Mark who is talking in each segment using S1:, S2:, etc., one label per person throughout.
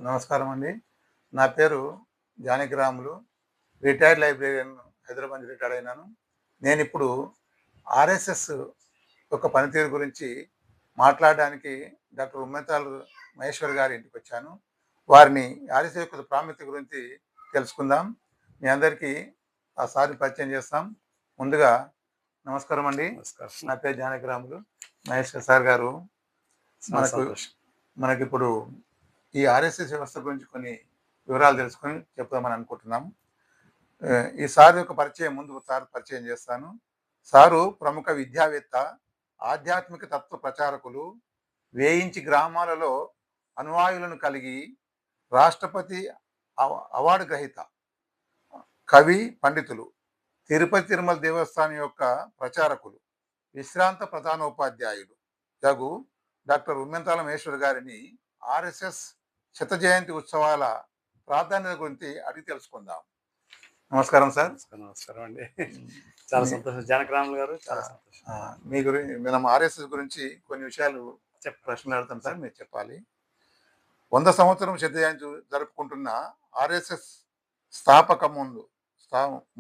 S1: నమస్కారం అండి. నా పేరు జానకిరాములు. రిటైర్డ్ లైబ్రేరియన్, హైదరాబాద్ నుంచి రిటైర్డ్ అయినాను. నేనిప్పుడు ఆర్ఎస్ఎస్ యొక్క పనితీరు గురించి మాట్లాడడానికి డాక్టర్ ఉమ్మెంతాలు మహేశ్వర్ గారి ఇంటికొచ్చాను. వారిని ఆర్ఎస్ఎస్ యొక్క ప్రాముఖ్యత గురించి తెలుసుకుందాం. మీ అందరికీ ఆ సార్‌ని పరిచయం చేస్తాం. ముందుగా నమస్కారం అండి.
S2: నమస్కారం.
S1: నా పేరు జానకిరాములు. మహేశ్వర్ సార్ గారు
S2: సంతోషం.
S1: మనకిప్పుడు ఈ ఆర్ఎస్ఎస్ వ్యవస్థ గురించి కొన్ని వివరాలు తెలుసుకొని చెప్దామని అనుకుంటున్నాం. ఈ సార్ యొక్క పరిచయం ముందు సార్ పరిచయం చేస్తాను. సారు ప్రముఖ విద్యావేత్త, ఆధ్యాత్మిక తత్వ ప్రచారకులు, వేయించి గ్రామాలలో అనుయాయులను కలిగి రాష్ట్రపతి అవార్డు గ్రహీత, కవి, పండితులు, తిరుపతి తిరుమల దేవస్థానం యొక్క ప్రచారకులు, విశ్రాంత ప్రధానోపాధ్యాయులు జగు డాక్టర్ ఉమ్మెంతాల మహేశ్వర్ గారిని ఆర్ఎస్ఎస్ శత జయంతి ఉత్సవాల ప్రాధాన్యత గురించి అడిగి తెలుసుకుందాం. నమస్కారం సార్.
S2: నమస్కారం అండి. చాలా సంతోషం జానకిరాములు గారు. చాలా సంతోషం.
S1: మీ గురించి మనం ఆర్ఎస్ఎస్ గురించి కొన్ని విషయాలు ప్రశ్నలు అడుగుతాం సార్, మీరు చెప్పాలి. 100 సంవత్సరం శత జయంతి జరుపుకుంటున్న ఆర్ఎస్ఎస్ స్థాపక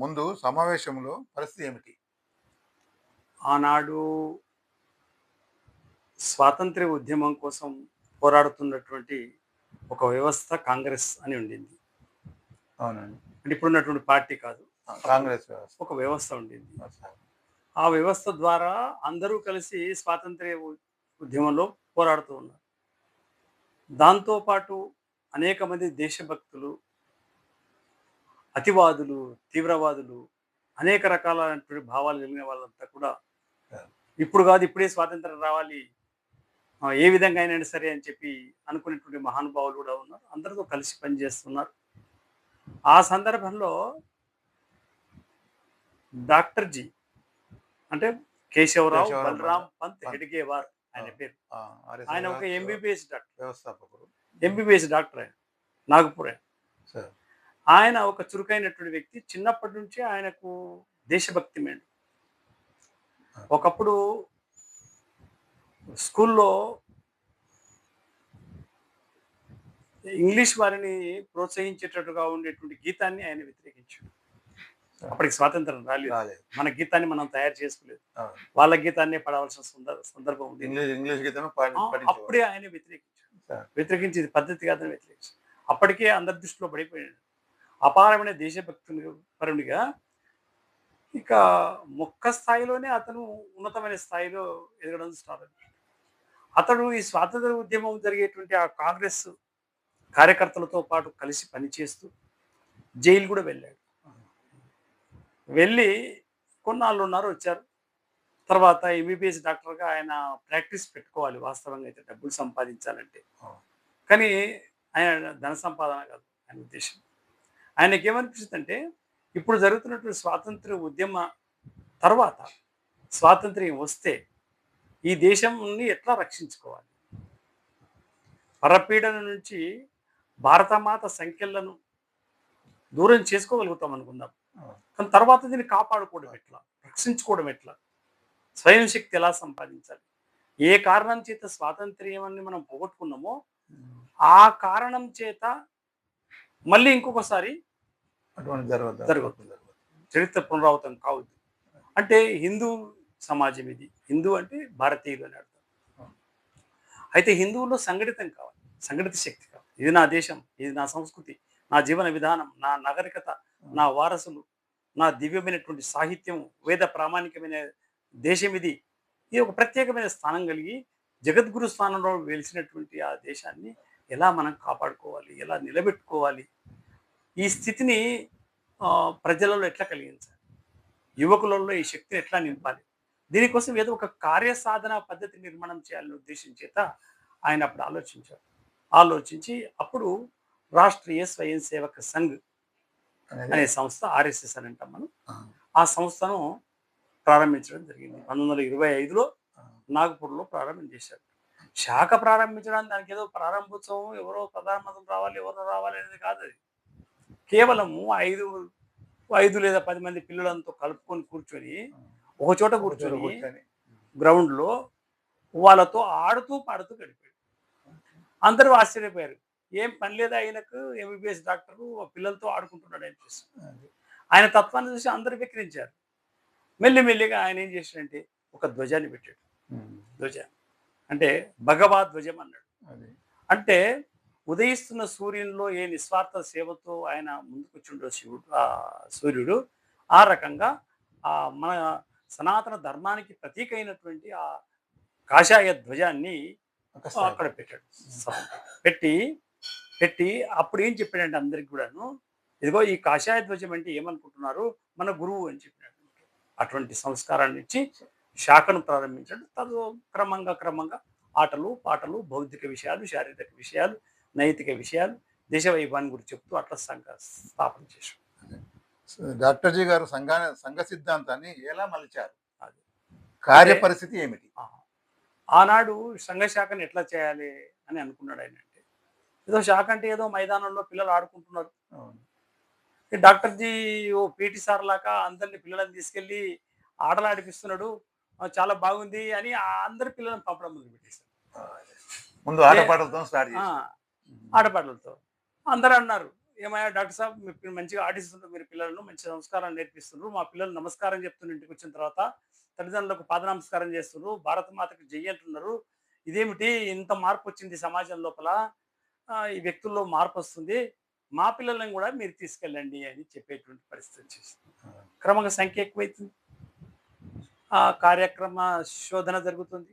S1: ముందు సమావేశంలో పరిస్థితి ఏమిటి?
S2: ఆనాడు స్వాతంత్ర్య ఉద్యమం కోసం పోరాడుతున్నటువంటి ఒక వ్యవస్థ కాంగ్రెస్ అని ఉండింది.
S1: అవునండి.
S2: అంటే ఇప్పుడున్నటువంటి పార్టీ కాదు,
S1: కాంగ్రెస్ వ్యవస్థ.
S2: ఒక వ్యవస్థ ఉండింది. ఆ వ్యవస్థ ద్వారా అందరూ కలిసి స్వాతంత్ర్య ఉద్యమంలో పోరాడుతూ ఉన్నారు. దాంతోపాటు అనేక మంది దేశభక్తులు, అతివాదులు, తీవ్రవాదులు, అనేక రకాలైనటువంటి భావాలు కలిగిన వాళ్ళంతా కూడా ఇప్పుడు కాదు ఇప్పుడే స్వాతంత్రం రావాలి, ఏ విధంగా అయినా సరే అని చెప్పి అనుకునేటువంటి మహానుభావులు కూడా ఉన్నారు. అందరితో కలిసి పనిచేస్తున్నారు. ఆ సందర్భంలో డాక్టర్ జీ అంటే కేశవరావు బలరాం పంత్ హెడ్గేవార్ ఆయన పేరు. ఆయన ఒక ఎంబీబీఎస్ డాక్టర్,
S1: వ్యవస్థాపకుడు,
S2: ఎంబీబీఎస్ డాక్టర్. ఆయన నాగపూర్. ఆయన ఒక చురుకైనటువంటి వ్యక్తి. చిన్నప్పటి నుంచి ఆయనకు దేశభక్తి మేడు. ఒకప్పుడు స్కూల్లో ఇంగ్లీష్ వారిని ప్రోత్సహించేటట్టుగా ఉండేటువంటి గీతాన్ని ఆయన వ్యతిరేకించాడు. అప్పటికి స్వాతంత్రం రాలేదు. మన గీతాన్ని మనం తయారు చేసుకోలేదు, వాళ్ళ గీతాన్ని పడవలసిన సందర్భం ఉంది.
S1: ఇంగ్లీష్ గీతమే
S2: అప్పుడే ఆయన వ్యతిరేకించి ఇది పద్ధతి కాదని వ్యతిరేకించాడు. అప్పటికే అందరి దృష్టిలో పడిపోయాడు. అపారమైన దేశభక్తుని పరునిగా ఇక మొక్క స్థాయిలోనే అతను ఉన్నతమైన స్థాయిలో ఎదగడం స్టార్ట్ అయింది. అతడు ఈ స్వాతంత్ర ఉద్యమం జరిగేటువంటి ఆ కాంగ్రెస్ కార్యకర్తలతో పాటు కలిసి పనిచేస్తూ జైలు కూడా వెళ్ళాడు. వెళ్ళి కొన్నాళ్ళు ఉన్నారు, వచ్చారు. తర్వాత ఎంబీబీఎస్ డాక్టర్గా ఆయన ప్రాక్టీస్ పెట్టుకోవాలి వాస్తవంగా అయితే, డబ్బులు సంపాదించాలంటే. కానీ ఆయన ధన సంపాదన కాదు ఆయన ఉద్దేశం. ఆయనకి ఏమనిపిస్తుంది అంటే ఇప్పుడు జరుగుతున్నటువంటి స్వాతంత్ర ఉద్యమ తర్వాత స్వాతంత్ర్యం వస్తే ఈ దేశాన్ని ఎట్లా రక్షించుకోవాలి, పరపీడన నుంచి భారతమాత సంఖ్యలను దూరం చేసుకోగలుగుతాం అనుకుందాం. కానీ తర్వాత దీన్ని కాపాడుకోవడం ఎట్లా, రక్షించుకోవడం ఎట్లా, స్వయం శక్తి ఎలా సంపాదించాలి, ఏ కారణం చేత స్వాతంత్ర్యాన్ని మనం పోగొట్టుకున్నామో ఆ కారణం చేత మళ్ళీ ఇంకొకసారి జరుగుతుంది, చరిత్ర పునరావృతం కావద్దు. అంటే హిందూ సమాజం ఇది. హిందూ అంటే భారతీయులు అని అర్థం. అయితే హిందువుల్లో సంఘటితం కావాలి, సంఘటిత శక్తి కావాలి. ఇది నా దేశం, ఇది నా సంస్కృతి, నా జీవన విధానం, నా నాగరికత, నా వారసులు, నా దివ్యమైనటువంటి సాహిత్యం, వేద ప్రామాణికమైన దేశం ఇది. ఇది ఒక ప్రత్యేకమైన స్థానం కలిగి జగద్గురు స్థానంలో వెలిసినటువంటి ఆ దేశాన్ని ఎలా మనం కాపాడుకోవాలి, ఎలా నిలబెట్టుకోవాలి, ఈ స్థితిని ప్రజలలో ఎట్లా కలిగించాలి, యువకులలో ఈ శక్తిని ఎట్లా నింపాలి, దీనికోసం ఏదో ఒక కార్యసాధన పద్ధతి నిర్మాణం చేయాలనే ఉద్దేశం చేత ఆయన అప్పుడు ఆలోచించారు. ఆలోచించి అప్పుడు రాష్ట్రీయ స్వయం సేవక సంఘ్ అనే సంస్థ, ఆర్ఎస్ఎస్ అని అంటాం మనం, ఆ సంస్థను ప్రారంభించడం జరిగింది. 1925లో నాగపూర్లో ప్రారంభం చేశారు. శాఖ ప్రారంభించడానికి దానికి ఏదో ప్రారంభోత్సవం, ఎవరో ప్రధానమంత్రులు రావాలి, ఎవరో రావాలి అనేది కాదు. అది కేవలము 5 లేదా 10 మంది పిల్లలంతా కలుపుకొని కూర్చొని ఒక చోట కూర్చొని గ్రౌండ్లో వాళ్ళతో ఆడుతూ పాడుతూ గడిపాడు. అందరూ ఆశ్చర్యపోయారు. ఏం పని లేదా ఆయనకు, ఎంబీబీఎస్ డాక్టరు పిల్లలతో ఆడుకుంటున్నాడు అనిపిస్తుంది.
S1: అది.
S2: ఆయన తత్వాన్ని చూసి అందరూ విక్రించారు. మెల్లిమెల్లిగా ఆయన ఏం చేశాడంటే ఒక ధ్వజాన్ని పెట్టాడు.
S1: ఉమ్.
S2: ధ్వజాన్ని అంటే భగవద్ ధ్వజం అన్నాడు.
S1: అది.
S2: అంటే ఉదయిస్తున్న సూర్యునిలో ఏ నిస్వార్థ సేవతో ఆయన ముందుకొచ్చిండో సూర్యుడు ఆ రకంగా మన సనాతన ధర్మానికి ప్రతీక అయినటువంటి ఆ కాషాయ ధ్వజాన్ని
S1: ఒక స్థాయి.
S2: అక్కడ పెట్టాడు. పెట్టి పెట్టి అప్పుడు ఏం చెప్పాడంటే అందరికి కూడాను, ఇదిగో ఈ కాషాయ ధ్వజం అంటే ఏమనుకుంటున్నారు, మన గురువు అని చెప్పినాడు. అటువంటి సంస్కారాన్ని ఇచ్చి శాఖను ప్రారంభించాడు. క్రమంగా క్రమంగా ఆటలు పాటలు భౌతిక విషయాలు శారీరక విషయాలు నైతిక విషయాలు దేశ వైభవాన్ని గురించి చెప్తూ అట్లా స్థాపన చేశాడు.
S1: డాక్టర్ జీ గారు సంఘ సిద్ధాంతాన్ని ఎలా మలిచారు,
S2: అది
S1: కార్య పరిస్థితి ఏమిటి?
S2: ఆనాడు సంఘ శాఖను ఎట్లా చేయాలి అని అనుకున్నాడు ఆయన. అంటే ఏదో శాఖ అంటే ఏదో మైదానంలో పిల్లలు ఆడుకుంటున్నారు.
S1: అవును.
S2: డాక్టర్ జీ ఓ పీటీ సార్ లాగా అందరిని పిల్లలను తీసుకెళ్ళి ఆటలు ఆడిపిస్తున్నాడు, చాలా బాగుంది అని అందరి పిల్లలను పంపడం మొదలు పెట్టేశారు.
S1: ముందు ఆటపాటలతో స్టార్ట్ చేసి
S2: ఆటపాటలతో అందరూ అన్నారు, ఏమయ్యా డాక్టర్ సాబ్ మీరు మంచిగా ఆడిస్తున్నారు, మీరు పిల్లలను మంచి సంస్కారాలు నేర్పిస్తున్నారు, మా పిల్లలు నమస్కారం చెప్తున్నారు, ఇంటికి వచ్చిన తర్వాత తల్లిదండ్రులకు పాద నమస్కారం చేస్తున్నారు, భారత మాతకు జై అంటున్నారు, ఇదేమిటి ఇంత మార్పు వచ్చింది సమాజం లోపల, ఈ వ్యక్తుల్లో మార్పు వస్తుంది, మా పిల్లలను కూడా మీరు తీసుకెళ్ళండి అని చెప్పేటువంటి పరిస్థితి వచ్చేసింది. క్రమంగా సంఖ్య ఎక్కువైతుంది. ఆ కార్యక్రమ శోధన జరుగుతుంది.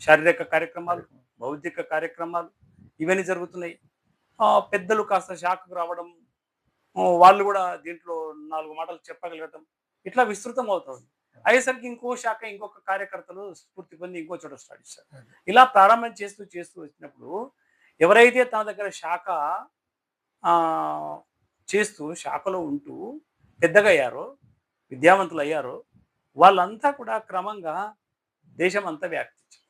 S2: శారీరక కార్యక్రమాలు బౌద్ధిక కార్యక్రమాలు ఇవన్నీ జరుగుతున్నాయి. పెద్దలు కాస్త షాక్కు రావడం, వాళ్ళు కూడా దీంట్లో 4 మాటలు చెప్పగలగటం, ఇట్లా విస్తృతం అవుతుంది. అయ్యేసరికి ఇంకో శాఖ ఇంకొక కార్యకర్తలు స్ఫూర్తి పొంది ఇంకో చోట స్టార్ట్ చేశారు. ఇలా ప్రారంభం చేస్తూ చేస్తూ వచ్చినప్పుడు ఎవరైతే తన దగ్గర శాఖ చేస్తూ శాఖలో ఉంటూ పెద్దగా అయ్యారో విద్యావంతులు అయ్యారో వాళ్ళంతా కూడా క్రమంగా దేశం అంతా వ్యాప్తించారు.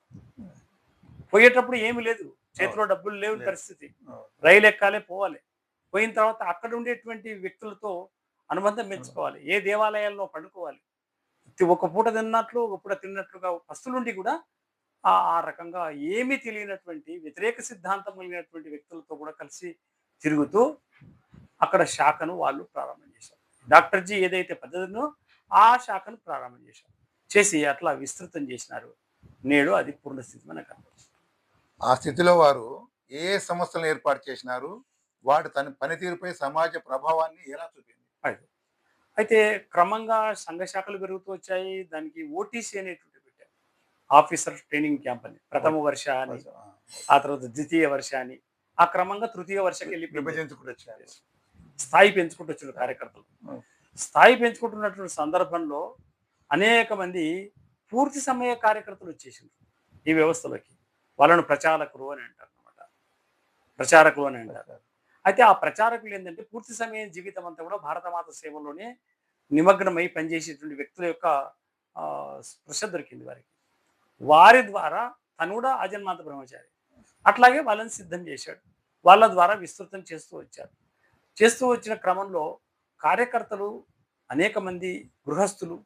S2: పోయేటప్పుడు ఏమి లేదు, చేతిలో డబ్బులు లేవు పరిస్థితి, రైలు ఎక్కాలే పోవాలి. పోయిన తర్వాత అక్కడ ఉండేటువంటి వ్యక్తులతో అనుబంధం పెంచుకోవాలి, ఏ దేవాలయాల్లో పండుకోవాలి, ఒక పూట తిన్నట్లు ఒక పూట తిన్నట్లుగా పస్తులుండి కూడా ఆ రకంగా ఏమీ తెలియనటువంటి వ్యతిరేక సిద్ధాంతం కలిగినటువంటి వ్యక్తులతో కూడా కలిసి తిరుగుతూ అక్కడ శాఖను వాళ్ళు ప్రారంభం చేశారు. డాక్టర్ జీ ఏదైతే పద్ధతినో ఆ శాఖను ప్రారంభం చేశారు, చేసి అట్లా విస్తృతం చేసినారు. నేడు అది పూర్ణస్థితి మనకు కనబడుతుంది.
S1: ఆ స్థితిలో వారు ఏ సంస్థలను ఏర్పాటు చేసినారు, వాటి తన పనితీరుపై సమాజ ప్రభావాన్ని ఎలా చూపింది?
S2: అయితే క్రమంగా సంఘ శాఖలు పెరుగుతూ వచ్చాయి. దానికి ఓటీసీ అనేటువంటి పెట్టారు, ఆఫీసర్ ట్రైనింగ్ క్యాంప్ అని. ప్రథమ వర్ష అని, ఆ తర్వాత ద్వితీయ వర్ష అని, ఆ క్రమంగా తృతీయ వర్షకి వెళ్ళి
S1: విభజించుకుంటూ వచ్చారు.
S2: స్థాయి పెంచుకుంటూ వచ్చిన కార్యకర్తలు. స్థాయి పెంచుకుంటున్నటువంటి సందర్భంలో అనేక మంది పూర్తి సమయ కార్యకర్తలు వచ్చేసిండ్రు ఈ వ్యవస్థలోకి. వాళ్ళను ప్రచారకులు అని అంటారు అన్నమాట, ప్రచారకులు అని అంటారు. అయితే ఆ ప్రచారకులు ఏంటంటే పూర్తి సమయం జీవితం అంతా కూడా భారతమాత సేవలోనే నిమగ్నమై పనిచేసేటువంటి వ్యక్తుల యొక్క స్పృశ దొరికింది వారికి. వారి ద్వారా తను కూడా ఆజన్మాంత బ్రహ్మచారి, అట్లాగే వాళ్ళని సిద్ధం చేశాడు. వాళ్ళ ద్వారా విస్తృతం చేస్తూ వచ్చారు. చేస్తూ వచ్చిన క్రమంలో కార్యకర్తలు అనేక మంది గృహస్థులు,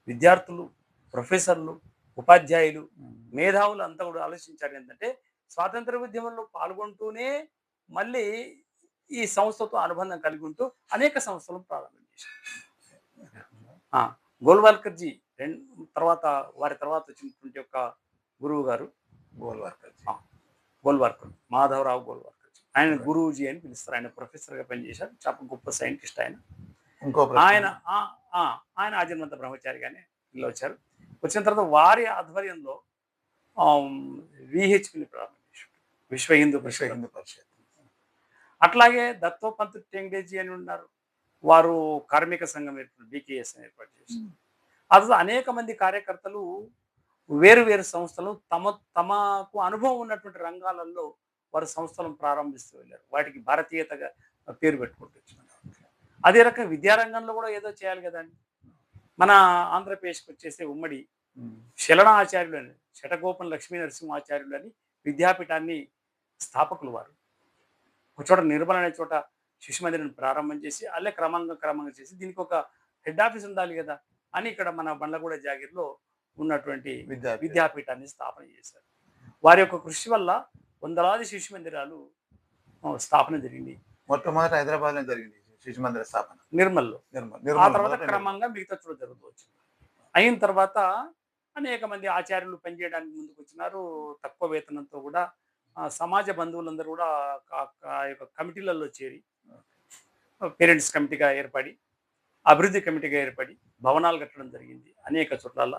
S2: విద్యార్థులు, ప్రొఫెసర్లు, ఉపాధ్యాయులు, మేధావులు అంతా కూడా ఆలోచించారు ఏంటంటే స్వాతంత్ర ఉద్యమంలో పాల్గొంటూనే మళ్ళీ ఈ సంస్థతో అనుబంధం కలిగి ఉంటూ అనేక సంస్థలను ప్రారంభం చేశారు. గోల్వాల్కర్జీ తర్వాత వారి తర్వాత వచ్చినటువంటి యొక్క గురువు గారు గోల్వాల్కర్, మాధవరావు గోల్వాల్కర్జీ, ఆయన గురువుజీ అని పిలుస్తారు. ఆయన ప్రొఫెసర్గా పనిచేశారు, చాలా గొప్ప సైంటిస్ట్ ఆయన. ఆయన ఆజన్మంత బ్రహ్మచారిగానే ఇలా వచ్చారు. వచ్చిన తర్వాత వారి ఆధ్వర్యంలో విహెచ్పిని ప్రారంభం చేశారు, విశ్వ హిందూ పరిషత్. అట్లాగే దత్తోపంత్ టెంగ్డేజీ అని ఉన్నారు, వారు కార్మిక సంఘం బీకేఎస్ అని ఏర్పాటు చేశారు. అసలు అనేక మంది కార్యకర్తలు వేరు వేరు సంస్థలు తమకు అనుభవం ఉన్నటువంటి రంగాలలో వారు సంస్థలను ప్రారంభిస్తూ వెళ్ళారు. వాటికి భారతీయతగా పేరు పెట్టుకుంటూ వచ్చినారు. అదే రకంగా విద్యారంగంలో కూడా ఏదో చేయాలి కదండి. మన ఆంధ్రప్రదేశ్కి వచ్చేసి ఉమ్మడి శలణ ఆచార్యులు అని, శటగోపన్ లక్ష్మీ నరసింహాచార్యులు అని విద్యాపీఠాన్ని స్థాపకులు వారు. ఒక చోట నిర్మల్ అనే చోట శిశు మందిరాన్ని ప్రారంభం చేసి అల్లే క్రమంగా చేసి దీనికి ఒక హెడ్ ఆఫీస్ ఉండాలి కదా అని ఇక్కడ మన బండ్లగూడ జాగిర్లో ఉన్నటువంటి విద్యాపీఠాన్ని స్థాపన చేశారు. వారి యొక్క కృషి వల్ల వందలాది శిశు మందిరాలు స్థాపన జరిగింది
S1: మొట్టమొదట హైదరాబాద్లో జరిగింది శిశు మందిర స్థాపన.
S2: నిర్మల్లో.
S1: నిర్మల్
S2: ఆ
S1: నిర్మల్
S2: తర్వాత
S1: మొదట నిర్మల్.
S2: క్రమంగా మిగతా చోట్ల జరుగుతూ వచ్చింది. అయిన తర్వాత అనేక మంది ఆచార్యులు పనిచేయడానికి ముందుకొచ్చినారు. తక్కువ వేతనంతో కూడా సమాజ బంధువులందరూ కూడా ఆ యొక్క కమిటీలలో చేరి పేరెంట్స్ కమిటీగా ఏర్పడి, అభివృద్ధి కమిటీగా ఏర్పడి భవనాలు కట్టడం జరిగింది అనేక చోట్ల.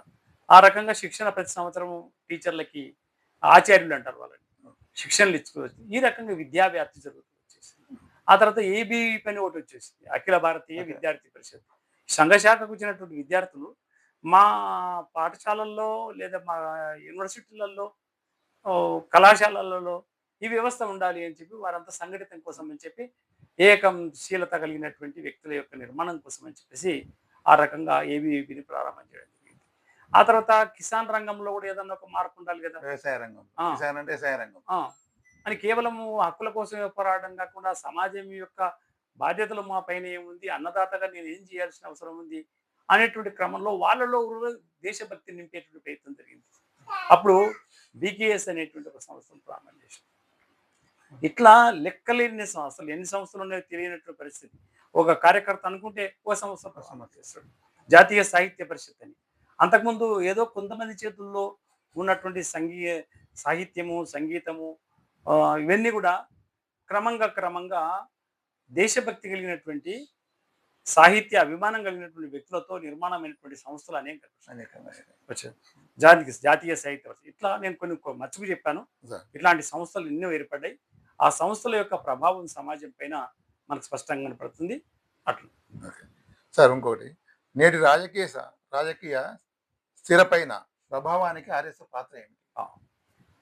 S2: ఆ రకంగా శిక్షణ ప్రతి సంవత్సరం టీచర్లకి ఆచార్యులు అంటారు వాళ్ళని. శిక్షణలు ఇచ్చుకోవచ్చు. ఈ రకంగా విద్యా వ్యాప్తి జరుగుతూ వచ్చేసింది. ఆ తర్వాత ఏబీవీపీ అని ఒకటి వచ్చేసింది. అఖిల భారతీయ విద్యార్థి పరిషత్. సంఘశాఖకు వచ్చినటువంటి విద్యార్థులు మా పాఠశాలల్లో లేదా మా యూనివర్సిటీలలో, కళాశాలలలో ఈ వ్యవస్థ ఉండాలి అని చెప్పి వారంతా సంఘటితం కోసం అని చెప్పి ఏకంశీలత కలిగినటువంటి వ్యక్తుల యొక్క నిర్మాణం కోసం అని చెప్పేసి ఆ రకంగా ఏబీవీపీని ప్రారంభం చేయడం జరిగింది. ఆ తర్వాత కిసాన్ రంగంలో కూడా ఏదన్నా ఒక మార్పు ఉండాలి కదా.
S1: వ్యవసాయ రంగం.
S2: ఆ.
S1: కిసాన్ అంటే వ్యవసాయ రంగం.
S2: అని కేవలము హక్కుల కోసమే పోరాటం కాకుండా సమాజం యొక్క బాధ్యతలు మా పైన ఏముంది, అన్నదాతగా నేను ఏం చేయాల్సిన అవసరం ఉంది అనేటువంటి క్రమంలో వాళ్ళలో దేశభక్తి నింపేటువంటి ప్రయత్నం జరిగింది. అప్పుడు బీకేఎస్ అనేటువంటి ఒక సంస్థను ప్రారంభం చేశాం. ఇట్లా లెక్కలేని సంస్థలు, ఎన్ని సంస్థలు ఉన్నాయో తెలియనటువంటి పరిస్థితి. ఒక కార్యకర్త అనుకుంటే ఒక సంస్థ ప్రారంభం చేస్తాడు. జాతీయ సాహిత్య పరిషత్ అని. అంతకుముందు ఏదో కొంతమంది చేతుల్లో ఉన్నటువంటి సాహిత్యము, సంగీతము ఇవన్నీ కూడా క్రమంగా దేశభక్తి కలిగినటువంటి, సాహిత్య అభిమానం కలిగినటువంటి వ్యక్తులతో నిర్మాణమైనటువంటి సంస్థలు అనేక వచ్చాయి. జాతీయ సాహిత్య పరిషత్. ఇట్లా నేను కొన్ని మచ్చుకు చెప్పాను. ఇట్లాంటి సంస్థలు ఎన్నో ఏర్పడ్డాయి. ఆ సంస్థల యొక్క ప్రభావం సమాజం పైన మనకు స్పష్టంగా కనపడుతుంది. అట్లా
S1: సార్ ఇంకోటి, నేటి రాజకీయ స్థిరపైన ప్రభావానికి ఆర్ఎస్ఎస్ పాత్ర ఏమిటి?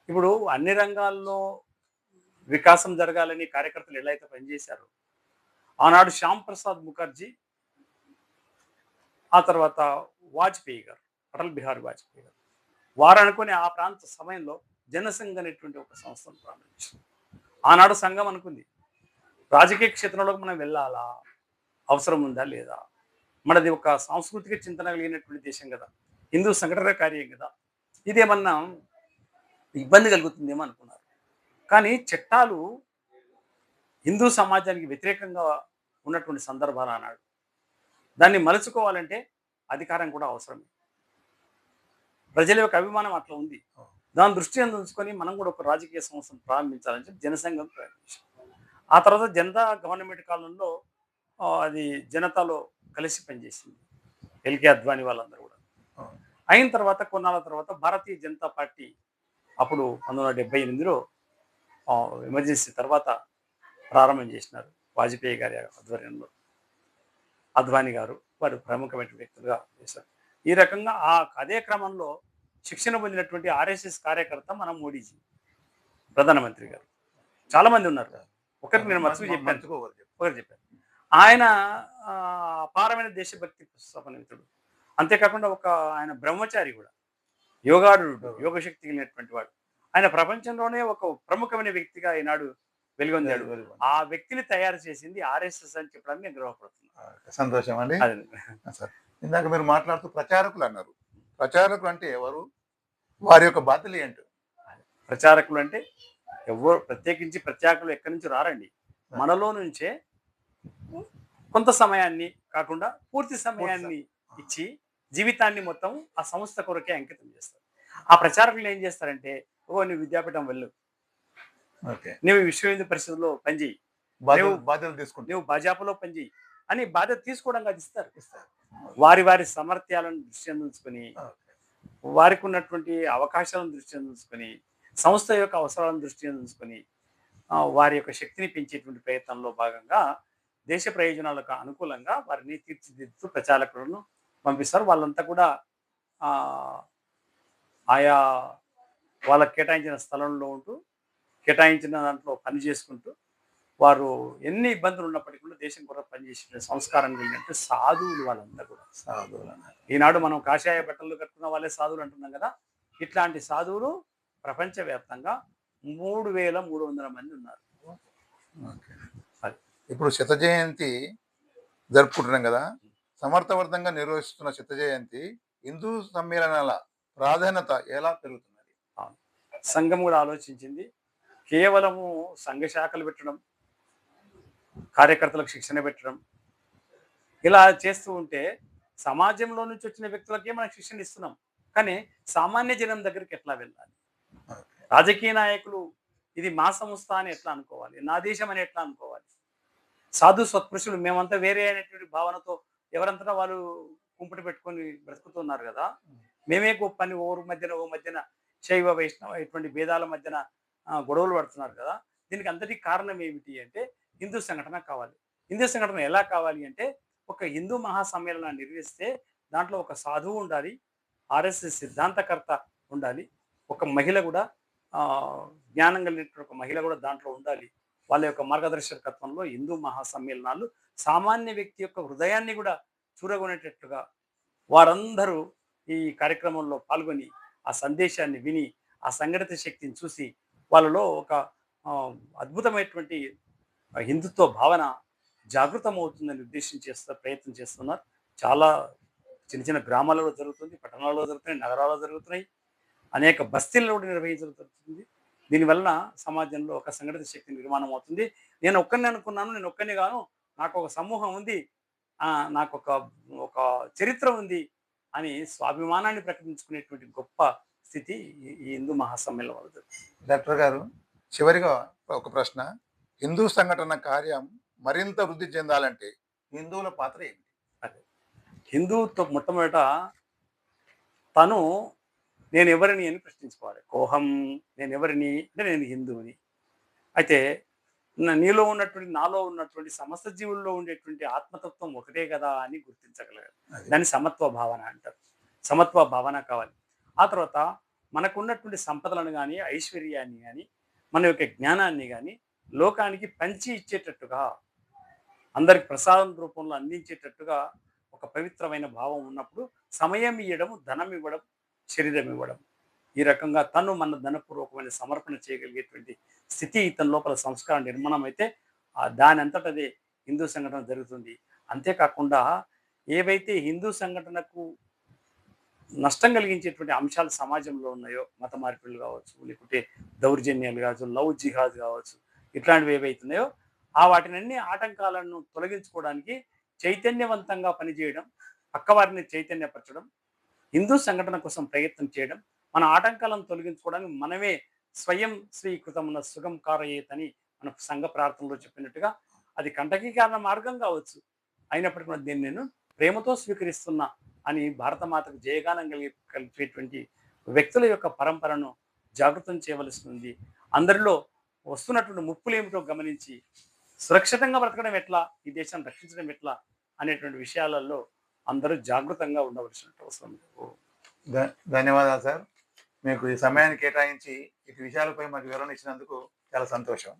S2: ఇప్పుడు అన్ని రంగాల్లో వికాసం జరగాలని కార్యకర్తలు ఎలా అయితే పనిచేశారో, ఆనాడు శ్యామ్ ప్రసాద్ ముఖర్జీ, ఆ తర్వాత వాజ్పేయి గారు, అటల్ బిహారీ వాజ్పేయి గారు, వారు అనుకునే ఆ ప్రాంత సమయంలో జనసంఘ్ అనేటువంటి ఒక సంస్థను ప్రారంభించారు. ఆనాడు సంఘం అనుకుంది, రాజకీయ క్షేత్రంలోకి మనం వెళ్ళాలా, అవసరం ఉందా లేదా, మనది ఒక సాంస్కృతిక చింతన కలిగినటువంటి దేశం కదా, హిందూ సంఘటన కార్యం కదా, ఇదేమన్నా ఇబ్బంది కలుగుతుందేమో అనుకున్నారు. కానీ చట్టాలు హిందూ సమాజానికి వ్యతిరేకంగా ఉన్నటువంటి సందర్భాలు అన్నాడు. దాన్ని మలుచుకోవాలంటే అధికారం కూడా అవసరమే. ప్రజల యొక్క అభిమానం అట్లా ఉంది. దాని దృష్టి ఉంచుకొని మనం కూడా ఒక రాజకీయ సంస్థను ప్రారంభించాలని చెప్పి జనసంఘం ప్రారంభించాం. ఆ తర్వాత జనతా గవర్నమెంట్ కాలంలో అది జనతాలో కలిసి పనిచేసింది. ఎల్కే అద్వానీ వాళ్ళందరూ కూడా. అయిన తర్వాత కొన్నాళ్ళ తర్వాత భారతీయ జనతా పార్టీ అప్పుడు 1978లో ఎమర్జెన్సీ తర్వాత ప్రారంభం చేసినారు. వాజ్పేయి గారి ఆధ్వర్యంలో అద్వానీ గారు వారు ప్రముఖమైన వ్యక్తులుగా చేశారు. ఈ రకంగా అదే క్రమంలో శిక్షణ పొందినటువంటి ఆర్ఎస్ఎస్ కార్యకర్త మన మోడీజీ, ప్రధానమంత్రి గారు. చాలా మంది ఉన్నారు. ఒకరికి నేను మచ్చుకు చెప్పాను, ఒకరు చెప్పాను. ఆయన అపారమైన దేశభక్తి సంపన్నితుడు. అంతేకాకుండా ఆయన బ్రహ్మచారి కూడా, యోగారుడు, యోగశక్తి కలిగినటువంటి వాడు. ఆయన ప్రపంచంలోనే ఒక ప్రముఖమైన వ్యక్తిగా ఈనాడు వెలుగొందాడు. ఆ వ్యక్తిని తయారు చేసింది ఆర్ఎస్ఎస్ అని చెప్పడానికి నేను గర్వపడుతున్నాను.
S1: సంతోషం అండి. ఇందాక మీరు మాట్లాడుతూ ప్రచారకులు అన్నారు. ప్రచారకులు అంటే ఎవరు, వారి యొక్క బాధ్యతలు ఏంటి?
S2: ప్రచారకులు అంటే ఎవరు, ప్రత్యేకించి ప్రత్యేకలు ఎక్కడి నుంచి రారండి. మనలో నుంచే కొంత సమయాన్ని కాకుండా పూర్తి సమయాన్ని ఇచ్చి జీవితాన్ని మొత్తం ఆ సంస్థ కొరకే అంకితం చేస్తారు. ఆ ప్రచారకులు ఏం చేస్తారంటే, నువ్వు విద్యాపీఠం వెళ్ళు, నువ్వు విశ్వ పరిస్థితుల్లో పనిచేయి,
S1: బాధ్యతలు తీసుకుంటావు,
S2: నువ్వు భాజపాలో పనిచేయి అని బాధ్యత తీసుకోవడం కాదు, ఇస్తారు. వారి సామర్థ్యాలను దృష్టి ఉంచుకొని, వారికి ఉన్నటువంటి అవకాశాలను దృష్టి ఉంచుకొని, సంస్థ యొక్క అవసరాలను దృష్టి ఉంచుకొని, వారి యొక్క శక్తిని పెంచేటువంటి ప్రయత్నంలో భాగంగా దేశ ప్రయోజనాలకు అనుకూలంగా వారిని తీర్చిదిద్దుతూ ప్రచారకులను పంపిస్తారు. వాళ్ళంతా కూడా ఆయా వాళ్ళకి కేటాయించిన స్థలంలో ఉంటూ, కేటాయించిన దాంట్లో పని చేసుకుంటూ, వారు ఎన్ని ఇబ్బందులు ఉన్నప్పటికీ కూడా దేశం కొరకు పనిచేసిన సంస్కారం కలిగినట్టు సాధువులు వాళ్ళంతా కూడా.
S1: సాధువులు
S2: ఈనాడు మనం కాషాయ బట్టలు కట్టుకున్న వాళ్ళే సాధువులు అంటున్నాం కదా. ఇట్లాంటి సాధువులు ప్రపంచవ్యాప్తంగా 3300 మంది ఉన్నారు.
S1: ఇప్పుడు శత జయంతి జరుపుకుంటున్నాం కదా. సమర్థవంతంగా నిర్వహిస్తున్న శత జయంతి హిందూ సమ్మేళనాల ప్రాధాన్యత ఎలా పెరుగుతున్నది?
S2: సంఘం కూడా ఆలోచించింది. కేవలము సంఘ శాఖలు పెట్టడం, కార్యకర్తలకు శిక్షణ పెట్టడం, ఇలా చేస్తూ ఉంటే సమాజంలో నుంచి వచ్చిన వ్యక్తులకే మనం శిక్షణ ఇస్తున్నాం. కానీ సామాన్య జనం దగ్గరికి ఎట్లా వెళ్ళాలి? రాజకీయ నాయకులు ఇది మా సంస్థ అని ఎట్లా అనుకోవాలి? నా దేశం అని ఎట్లా అనుకోవాలి? సాధు సత్పురుషులు మేమంతా వేరే అనేటువంటి భావనతో ఎవరంతటా వాళ్ళు కుంపటి పెట్టుకొని బ్రతుకుతున్నారు కదా. మేమే గొప్పని ఓ మధ్యన శైవ వైష్ణవ ఇటువంటి భేదాల మధ్యన గొడవలు పడుతున్నారు కదా. దీనికి అంతటికి కారణం ఏమిటి అంటే హిందూ సంఘటన కావాలి. హిందూ సంఘటన ఎలా కావాలి అంటే ఒక హిందూ మహాసమ్మేళనాన్ని నిర్వహిస్తే దాంట్లో ఒక సాధువు ఉండాలి, ఆర్ఎస్ఎస్ సిద్ధాంతకర్త ఉండాలి, ఒక మహిళ కూడా జ్ఞానం కలిగినటువంటి ఒక మహిళ కూడా దాంట్లో ఉండాలి. వాళ్ళ యొక్క మార్గదర్శకత్వంలో హిందూ మహాసమ్మేళనాలు సామాన్య వ్యక్తి యొక్క హృదయాన్ని కూడా చూరగొనేటట్లుగా వారందరూ ఈ కార్యక్రమంలో పాల్గొని ఆ సందేశాన్ని విని ఆ సంఘటిత శక్తిని చూసి వాళ్ళలో ఒక అద్భుతమైనటువంటి హిందుత్వ భావన జాగృతం అవుతుందని ప్రయత్నం చేస్తున్నారు. చాలా చిన్న చిన్న గ్రామాలలో జరుగుతుంది, పట్టణాల్లో జరుగుతున్నాయి, నగరాల్లో జరుగుతున్నాయి, అనేక బస్తీల్లో కూడా నిర్వహించడం జరుగుతుంది. దీనివలన సమాజంలో ఒక సంఘటిత శక్తి నిర్మాణం అవుతుంది. నేను ఒక్కరిని అనుకున్నాను, నేను ఒక్కరిని గాను, నాకు ఒక సమూహం ఉంది, నాకు ఒక చరిత్ర ఉంది అని స్వాభిమానాన్ని ప్రకటించుకునేటువంటి గొప్ప స్థితి ఈ హిందూ మహాసమ్మేళనం వల్ల జరుగుతుంది.
S1: డాక్టర్ గారు, చివరిగా ఒక ప్రశ్న. హిందూ సంఘటన కార్యం మరింత వృద్ధి చెందాలంటే హిందువుల పాత్ర ఏమిటి?
S2: అదే హిందువుతో మొట్టమొదట తను నేను ఎవరిని అని ప్రశ్నించుకోవాలి. కోహం, నేను ఎవరిని అంటే నేను హిందువుని. అయితే నాలో ఉన్నటువంటి సమస్త జీవుల్లో ఉండేటువంటి ఆత్మతత్వం ఒకటే కదా అని గుర్తించగలగాలి. దాన్ని సమత్వ భావన అంటారు. సమత్వ భావన కావాలి. ఆ తర్వాత మనకున్నటువంటి సంపదలను కానీ, ఐశ్వర్యాన్ని కానీ, మన యొక్క జ్ఞానాన్ని కానీ లోకానికి పంచి ఇచ్చేటట్టుగా, అందరికి ప్రసాదం రూపంలో అందించేటట్టుగా ఒక పవిత్రమైన భావం ఉన్నప్పుడు సమయం ఇవ్వడం, ధనం ఇవ్వడం, శరీరం ఇవ్వడం, ఈ రకంగా తను మన ధనపూర్వకమైన సమర్పణ చేయగలిగేటువంటి స్థితి ఇతని లోపల సంస్కారం నిర్మాణం అయితే దాని అంతటదే హిందూ సంఘటన జరుగుతుంది. అంతేకాకుండా ఏవైతే హిందూ సంఘటనకు నష్టం కలిగించేటువంటి అంశాలు సమాజంలో ఉన్నాయో, మత మార్పిడులు కావచ్చు, లేకుంటే దౌర్జన్యాలు కావచ్చు, లవ్ జిహాద్ కావచ్చు, ఇట్లాంటివి ఏవైతున్నాయో వాటినన్ని ఆటంకాలను తొలగించుకోవడానికి చైతన్యవంతంగా పనిచేయడం, పక్కవారిని చైతన్యపరచడం, హిందూ సంఘటన కోసం ప్రయత్నం చేయడం, మన ఆటంకాలను తొలగించుకోవడానికి మనమే స్వయం స్వీకృతమున్న సుగం కారయేతని మన సంఘ ప్రార్థనలో చెప్పినట్టుగా అది కంటకీ కారణ మార్గం కావచ్చు, అయినప్పటికీ కూడా దీన్ని నేను ప్రేమతో స్వీకరిస్తున్నా అని భారతమాతకు జయగానం కలిగేటువంటి వ్యక్తుల యొక్క పరంపరను జాగృతం చేయవలసి ఉంది. అందరిలో వస్తున్నటువంటి ముప్పులు ఏమిటో గమనించి సురక్షితంగా బ్రతకడం ఎట్లా, ఈ దేశాన్ని రక్షించడం ఎట్లా అనేటువంటి విషయాలలో అందరూ జాగృతంగా ఉండవలసిన అవసరం.
S1: ధన్యవాదాలు సార్. మీకు ఈ సమయాన్ని కేటాయించి ఇటు విషయాలపై మాకు వివరణ ఇచ్చినందుకు చాలా సంతోషం.